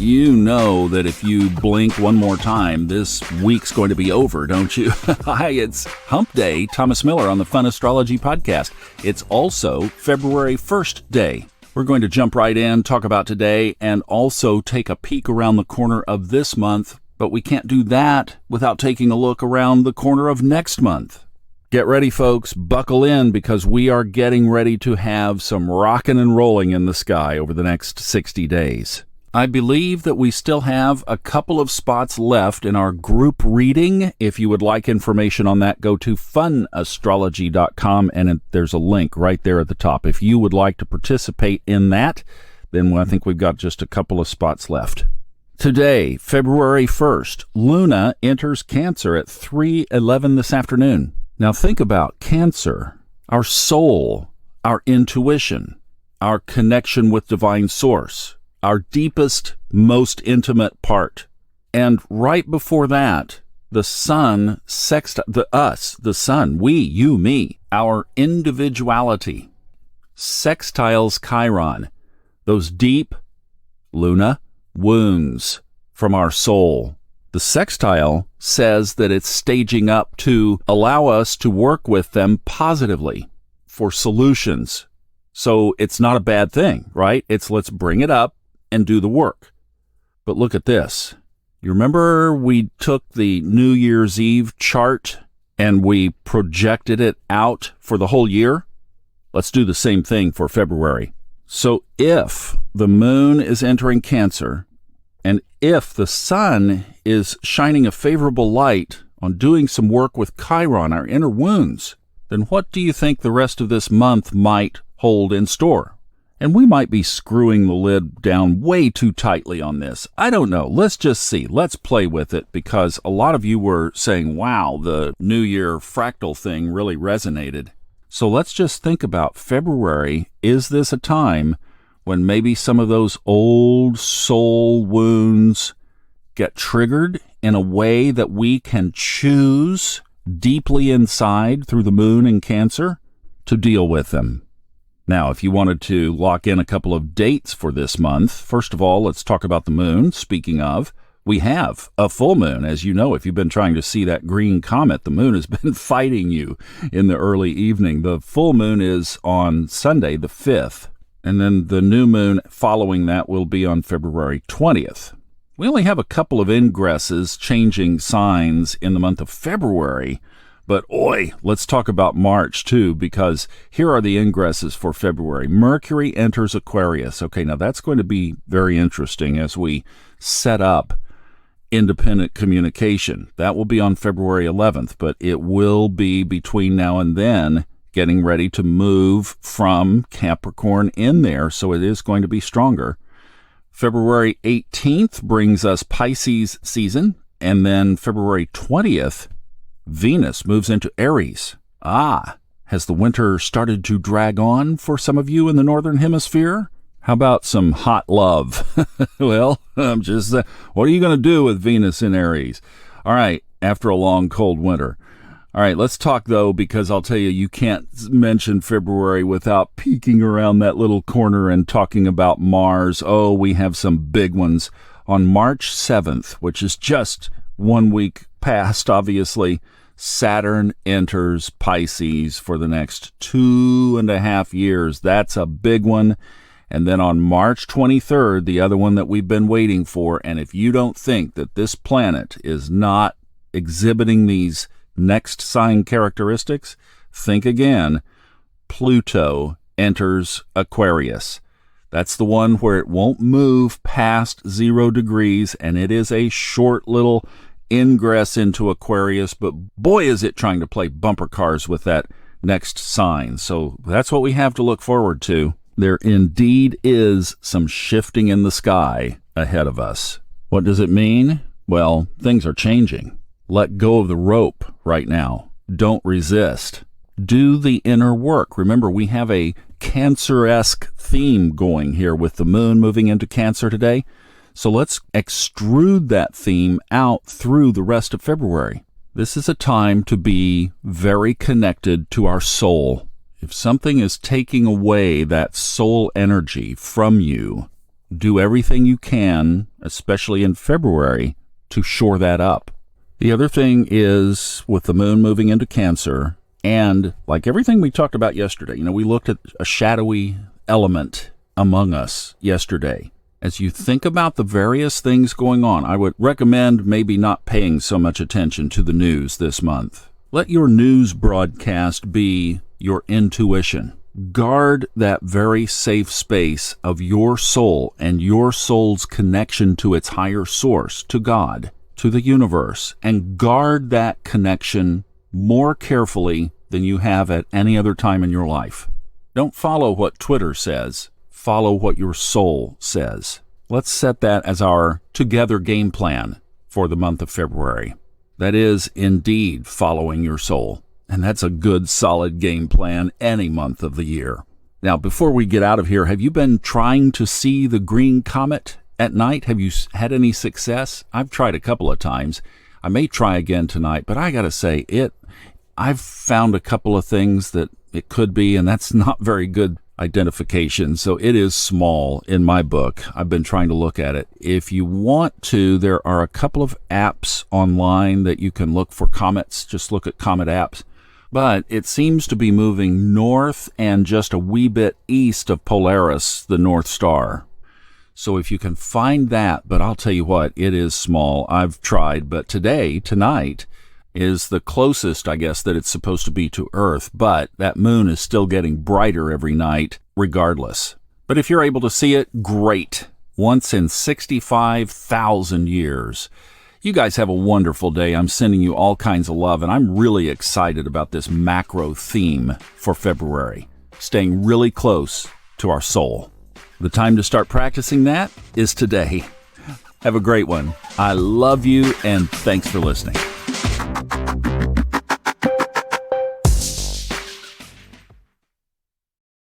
You know that if you blink one more time, this week's going to be over, don't you? Hi, it's Hump Day. Thomas Miller on the Fun Astrology Podcast. It's also February 1st day. We're going to jump right in, talk about today, and also take a peek around the corner of this month. But we can't do that without taking a look around the corner of next month. Get ready, folks. Buckle in, because we are getting ready to have some rocking and rolling in the sky over the next 60 days. I believe that we still have a couple of spots left in our group reading. If you would like information on that, go to funastrology.com, and there's a link right there at the top. If you would like to participate in that, then I think we've got just a couple of spots left. Today, February 1st, Luna enters Cancer at 3:11 this afternoon. Now think about Cancer, our soul, our intuition, our connection with divine source, our deepest, most intimate part. And right before that, the sun the sun, we, you, me, our individuality, sextiles Chiron, those deep, Luna, wounds from our soul. The sextile says that it's staging up to allow us to work with them positively for solutions. So it's not a bad thing, right? It's let's bring it up and do the work. But look at this. You remember we took the New Year's Eve chart and we projected it out for the whole year? Let's do the same thing for February. So if the moon is entering Cancer, and if the sun is shining a favorable light on doing some work with Chiron, our inner wounds, then what do you think the rest of this month might hold in store? And we might be screwing the lid down way too tightly on this. I don't know. Let's just see. Let's play with it, because a lot of you were saying, wow, the New Year fractal thing really resonated. So let's just think about February. Is this a time when maybe some of those old soul wounds get triggered in a way that we can choose deeply inside through the moon in Cancer to deal with them? Now, if you wanted to lock in a couple of dates for this month, first of all, let's talk about the moon. Speaking of, we have a full moon. As you know, if you've been trying to see that green comet, the moon has been fighting you in the early evening. The full moon is on Sunday, the 5th. And then the new moon following that will be on February 20th. We only have a couple of ingresses changing signs in the month of February, but let's talk about March too, because here are the ingresses for February. Mercury enters Aquarius. Okay, now that's going to be very interesting as we set up independent communication. That will be on February 11th, but it will be between now and then getting ready to move from Capricorn in there, so it is going to be stronger. February 18th brings us Pisces season, and then February 20th, Venus moves into Aries. Has the winter started to drag on for some of you in the Northern Hemisphere? How about some hot love? Well, what are you going to do with Venus in Aries? All right, after a long, cold winter. All right, let's talk, though, because I'll tell you, you can't mention February without peeking around that little corner and talking about Mars. We have some big ones. On March 7th, which is just 1 week past, obviously, Saturn enters Pisces for the next 2.5 years. That's a big one. And then on March 23rd, the other one that we've been waiting for, and if you don't think that this planet is not exhibiting these next sign characteristics, think again. Pluto enters Aquarius. That's the one where it won't move past 0 degrees, and it is a short little ingress into Aquarius, but boy is it trying to play bumper cars with that next sign. So that's what we have to look forward to. There indeed is some shifting in the sky ahead of us. What does it mean? Well, things are changing. Let go of the rope right now. Don't resist. Do the inner work. Remember, we have a Cancer-esque theme going here with the moon moving into Cancer today. So let's extrude that theme out through the rest of February. This is a time to be very connected to our soul. If something is taking away that soul energy from you, do everything you can, especially in February, to shore that up. The other thing is with the moon moving into Cancer, and like everything we talked about yesterday, we looked at a shadowy element among us yesterday. As you think about the various things going on, I would recommend maybe not paying so much attention to the news this month. Let your news broadcast be your intuition. Guard that very safe space of your soul and your soul's connection to its higher source, to God, to the universe, and guard that connection more carefully than you have at any other time in your life. Don't follow what Twitter says. Follow what your soul says. Let's set that as our together game plan for the month of February. That is indeed following your soul. And that's a good, solid game plan any month of the year. Now, before we get out of here, have you been trying to see the green comet at night? Have you had any success? I've tried a couple of times. I may try again tonight, but I got to say, I've found a couple of things that it could be, and that's not very good identification. So it is small in my book. I've been trying to look at it. If you want to, there are a couple of apps online that you can look for comets. Just look at comet apps. But it seems to be moving north and just a wee bit east of Polaris, the North Star. So if you can find that, but I'll tell you what, it is small. I've tried, but tonight, is the closest, I guess, that it's supposed to be to Earth, but that moon is still getting brighter every night regardless. But if you're able to see it, great. Once in 65,000 years. You guys have a wonderful day. I'm sending you all kinds of love, and I'm really excited about this macro theme for February, staying really close to our soul. The time to start practicing that is today. Have a great one. I love you, and thanks for listening.